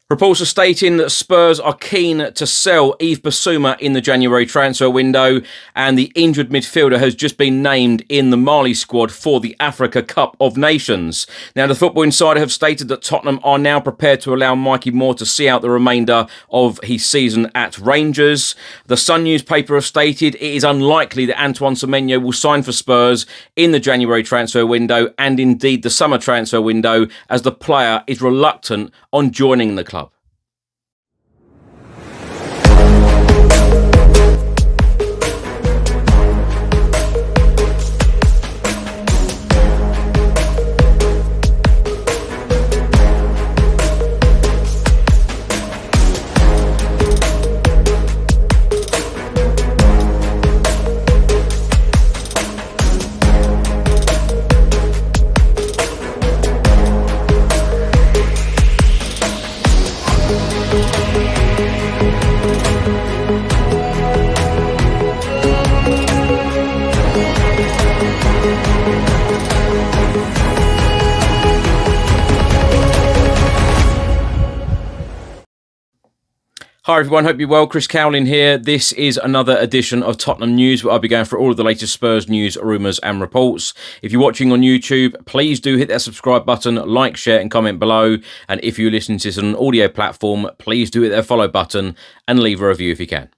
Reports are stating that Spurs are keen to sell Yves Bissouma in the January transfer window, and the injured midfielder has just been named in the Mali squad for the Africa Cup of Nations. Now, the Football Insider have stated that Tottenham are now prepared to allow Mikey Moore to see out the remainder of his season at Rangers. The Sun newspaper have stated it is unlikely that Antoine Semenyo will sign for Spurs in the January transfer window and indeed the summer transfer window, as the player is reluctant on joining the club. Hi everyone, hope you're well. Chris Cowlin here. This is another edition of Tottenham News, where I'll be going through all of the latest Spurs news, rumours and reports. If you're watching on YouTube, please do hit that subscribe button, like, share and comment below. And if you're listening to this on an audio platform, please do hit that follow button and leave a review if you can.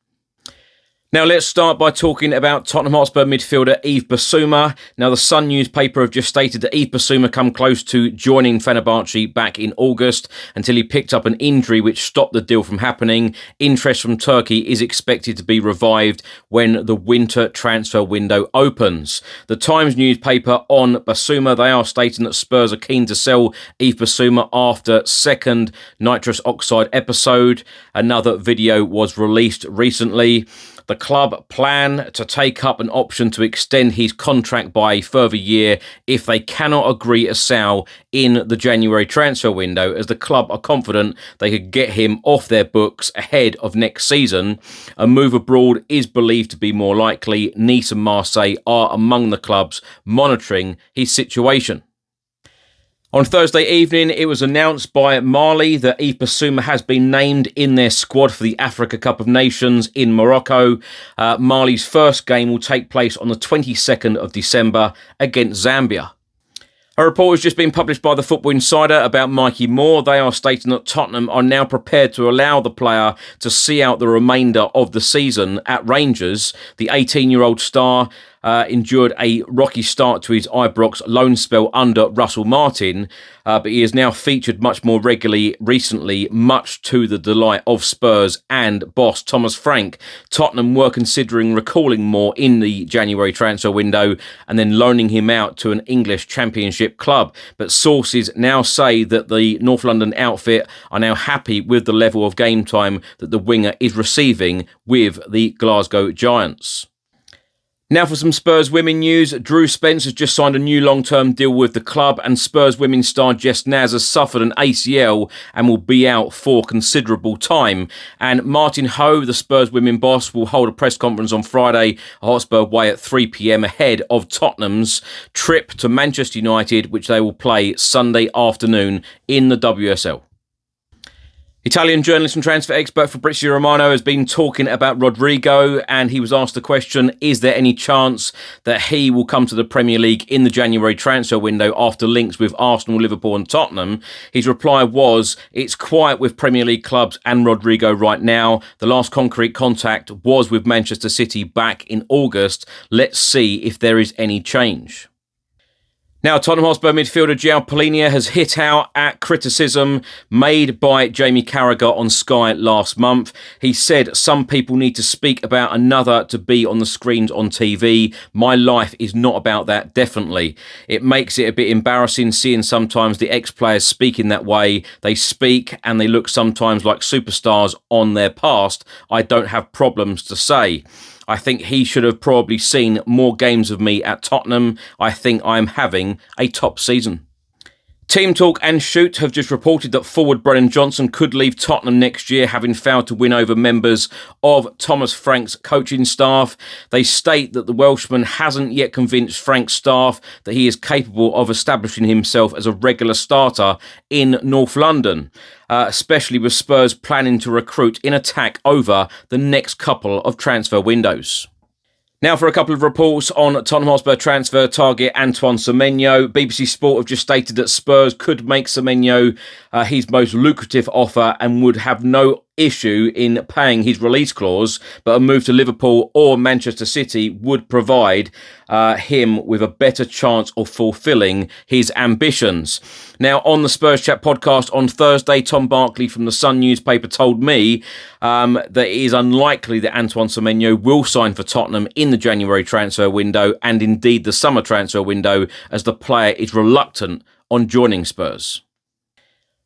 Now let's start by talking about Tottenham Hotspur midfielder Yves Bissouma. Now the Sun newspaper have just stated that Yves Bissouma come close to joining Fenerbahce back in August until he picked up an injury which stopped the deal from happening. Interest from Turkey is expected to be revived when the winter transfer window opens. The Times newspaper on Bissouma, they are stating that Spurs are keen to sell Yves Bissouma after second nitrous oxide episode. Another video was released recently. The club plan to take up an option to extend his contract by a further year if they cannot agree a sale in the January transfer window, as the club are confident they could get him off their books ahead of next season. A move abroad is believed to be more likely. Nice and Marseille are among the clubs monitoring his situation. On Thursday evening, it was announced by Mali that Yves Bissouma has been named in their squad for the Africa Cup of Nations in Morocco. Mali's first game will take place on the 22nd of December against Zambia. A report has just been published by the Football Insider about Mikey Moore. They are stating that Tottenham are now prepared to allow the player to see out the remainder of the season at Rangers. The 18-year-old star endured a rocky start to his Ibrox loan spell under Russell Martin, but he is now featured much more regularly recently, much to the delight of Spurs and boss Thomas Frank. Tottenham were considering recalling Moore in the January transfer window and then loaning him out to an English Championship club, but sources now say that the North London outfit are now happy with the level of game time that the winger is receiving with the Glasgow Giants. Now for some Spurs Women news. Drew Spence has just signed a new long-term deal with the club, and Spurs Women star Jess Naz has suffered an ACL and will be out for considerable time. And Martin Ho, the Spurs Women boss, will hold a press conference on Friday at Hotspur Way at 3 p.m. ahead of Tottenham's trip to Manchester United, which they will play Sunday afternoon in the WSL. Italian journalist and transfer expert Fabrizio Romano has been talking about Rodrygo, and he was asked the question, is there any chance that he will come to the Premier League in the January transfer window after links with Arsenal, Liverpool and Tottenham? His reply was, it's quiet with Premier League clubs and Rodrygo right now. The last concrete contact was with Manchester City back in August. Let's see if there is any change. Now, Tottenham Hotspur midfielder Palhinha has hit out at criticism made by Jamie Carragher on Sky last month. He said, some people need to speak about another to be on the screens on TV. My life is not about that, definitely. It makes it a bit embarrassing seeing sometimes the ex-players speak in that way. They speak and they look sometimes like superstars on their past. I don't have problems to say. I think he should have probably seen more games of me at Tottenham. I think I'm having a top season. Team Talk and Shoot have just reported that forward Brennan Johnson could leave Tottenham next year, having failed to win over members of Thomas Frank's coaching staff. They state that the Welshman hasn't yet convinced Frank's staff that he is capable of establishing himself as a regular starter in North London, especially with Spurs planning to recruit in attack over the next couple of transfer windows. Now for a couple of reports on Tottenham Hotspur transfer target Antoine Semenyo. BBC Sport have just stated that Spurs could make Semenyo his most lucrative offer and would have no issue in paying his release clause, but a move to Liverpool or Manchester City would provide him with a better chance of fulfilling his ambitions. Now, on the Spurs Chat podcast on Thursday, Tom Barkley from the Sun newspaper told me that it is unlikely that Antoine Semenyo will sign for Tottenham in the January transfer window and indeed the summer transfer window, as the player is reluctant on joining Spurs.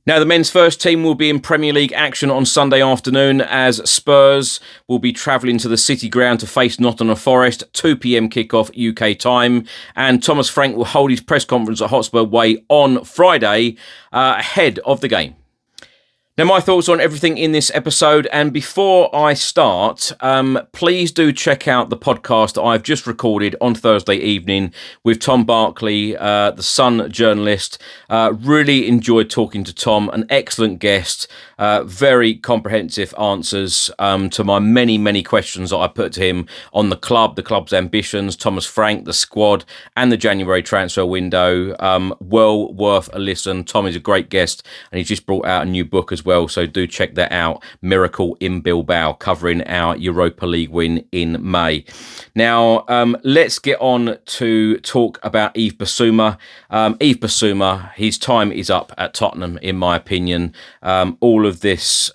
Now, the men's first team will be in Premier League action on Sunday afternoon as Spurs will be travelling to the City Ground to face Nottingham Forest, 2 p.m. kickoff UK time. And Thomas Frank will hold his press conference at Hotspur Way on Friday ahead of the game. Now, my thoughts on everything in this episode, and before I start, please do check out the podcast that I've just recorded on Thursday evening with Tom Barkley, the Sun journalist. Really enjoyed talking to Tom, an excellent guest, very comprehensive answers to my many, many questions that I put to him on the club, the club's ambitions, Thomas Frank, the squad, and the January transfer window. Well worth a listen. Tom is a great guest, and he's just brought out a new book as well, so do check that out. Miracle in Bilbao, covering our Europa League win in May. Now, let's get on to talk about Yves Bissouma. Yves Bissouma, his time is up at Tottenham, in my opinion. All of this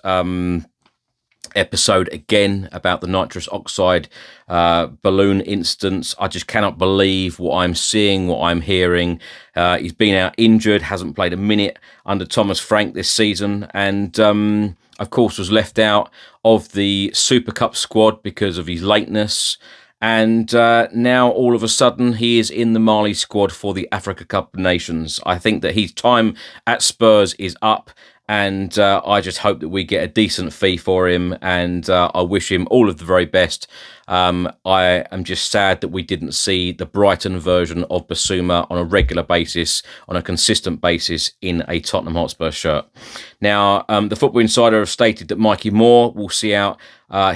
episode again about the nitrous oxide balloon incidents. I just cannot believe what I'm seeing, what I'm hearing. He's been out injured, hasn't played a minute under Thomas Frank this season, and of course was left out of the Super Cup squad because of his lateness. And now all of a sudden he is in the Mali squad for the Africa Cup of Nations. I think that his time at Spurs is up. And I just hope that we get a decent fee for him, and I wish him all of the very best. I am just sad that we didn't see the Brighton version of Bissouma on a regular basis, on a consistent basis, in a Tottenham Hotspur shirt. Now, the Football Insider have stated that Mikey Moore will see out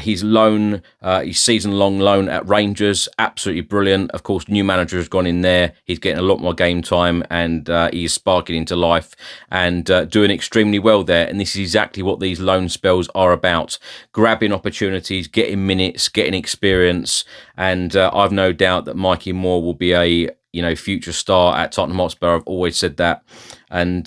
his season-long loan at Rangers. Absolutely brilliant. Of course, new manager has gone in there. He's getting a lot more game time, and he's sparking into life and doing extremely well there. And this is exactly what these loan spells are about: grabbing opportunities, getting minutes, getting experience. And I've no doubt that Mikey Moore will be a future star at Tottenham Hotspur. I've always said that. And,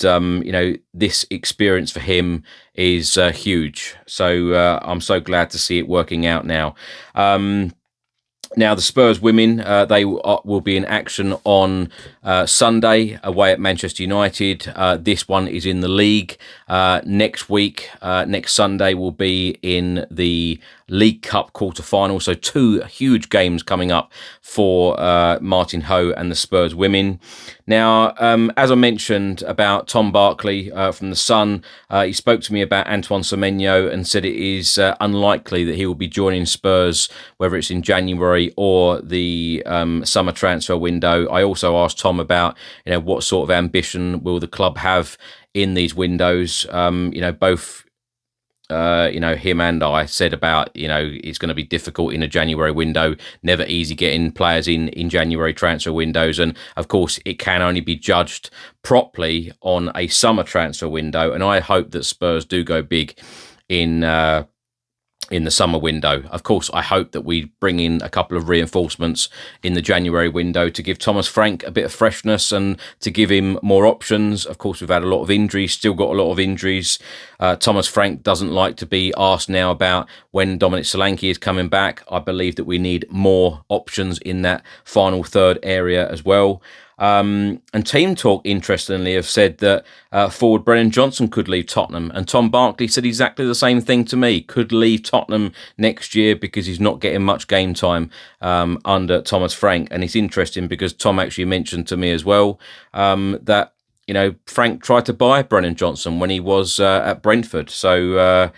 this experience for him is huge. So I'm so glad to see it working out now. Now, the Spurs Women, they will be in action on Sunday away at Manchester United. This one is in the league. Next week, next Sunday, will be in the League Cup quarter-final. So 2 huge games coming up for Martin Ho and the Spurs Women. Now, as I mentioned about Tom Barkley from The Sun, he spoke to me about Antoine Semenyo and said it is unlikely that he will be joining Spurs, whether it's in January or the summer transfer window. I also asked Tom about, what sort of ambition will the club have in these windows. Both him and I said about, it's going to be difficult in a January window, never easy getting players in January transfer windows. And of course, it can only be judged properly on a summer transfer window. And I hope that Spurs do go big in the summer window. Of course, I hope that we bring in a couple of reinforcements in the January window to give Thomas Frank a bit of freshness and to give him more options. Of course, we've had a lot of injuries, still got a lot of injuries. Thomas Frank doesn't like to be asked now about when Dominic Solanke is coming back. I believe that we need more options in that final third area as well. And Team Talk, interestingly, have said that forward Brennan Johnson could leave Tottenham. And Tom Barkley said exactly the same thing to me. Could leave Tottenham next year because he's not getting much game time under Thomas Frank. And it's interesting because Tom actually mentioned to me as well that Frank tried to buy Brennan Johnson when he was at Brentford. So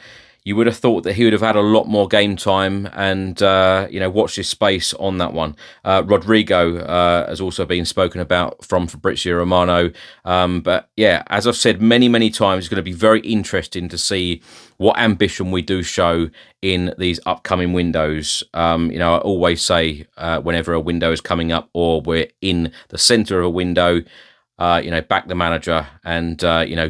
you would have thought that he would have had a lot more game time and, watch his space on that one. Rodrygo has also been spoken about from Fabrizio Romano. But yeah, as I've said many, many times, it's going to be very interesting to see what ambition we do show in these upcoming windows. I always say whenever a window is coming up or we're in the centre of a window, back the manager and,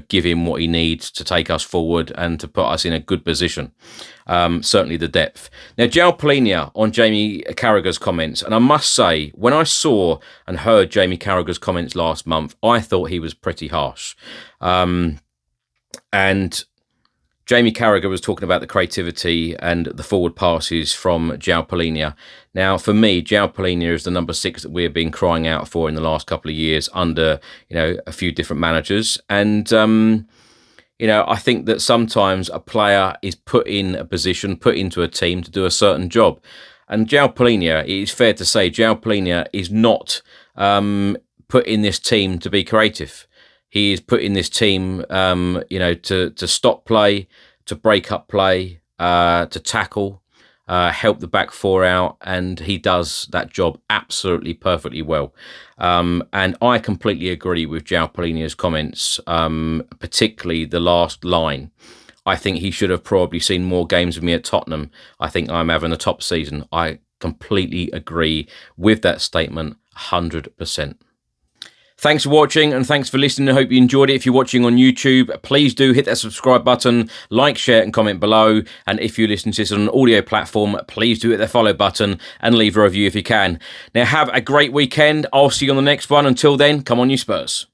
give him what he needs to take us forward and to put us in a good position. Certainly the depth. Now, Palhinha on Jamie Carragher's comments. And I must say, when I saw and heard Jamie Carragher's comments last month, I thought he was pretty harsh. And Jamie Carragher was talking about the creativity and the forward passes from Palhinha. Now, for me, Palhinha is the number 6 that we've been crying out for in the last couple of years under, a few different managers. And, I think that sometimes a player is put in a position, put into a team to do a certain job. And Palhinha, it is fair to say, Palhinha is not put in this team to be creative. He is put in this team, to stop play, to break up play, to tackle, help the back four out, and he does that job absolutely perfectly well. And I completely agree with Palhinha's comments, particularly the last line. I think he should have probably seen more games with me at Tottenham. I think I'm having a top season. I completely agree with that statement, 100%. Thanks for watching and thanks for listening. I hope you enjoyed it. If you're watching on YouTube, please do hit that subscribe button, like, share and comment below. And if you listen to this on an audio platform, please do hit the follow button and leave a review if you can. Now have a great weekend. I'll see you on the next one. Until then, come on you Spurs.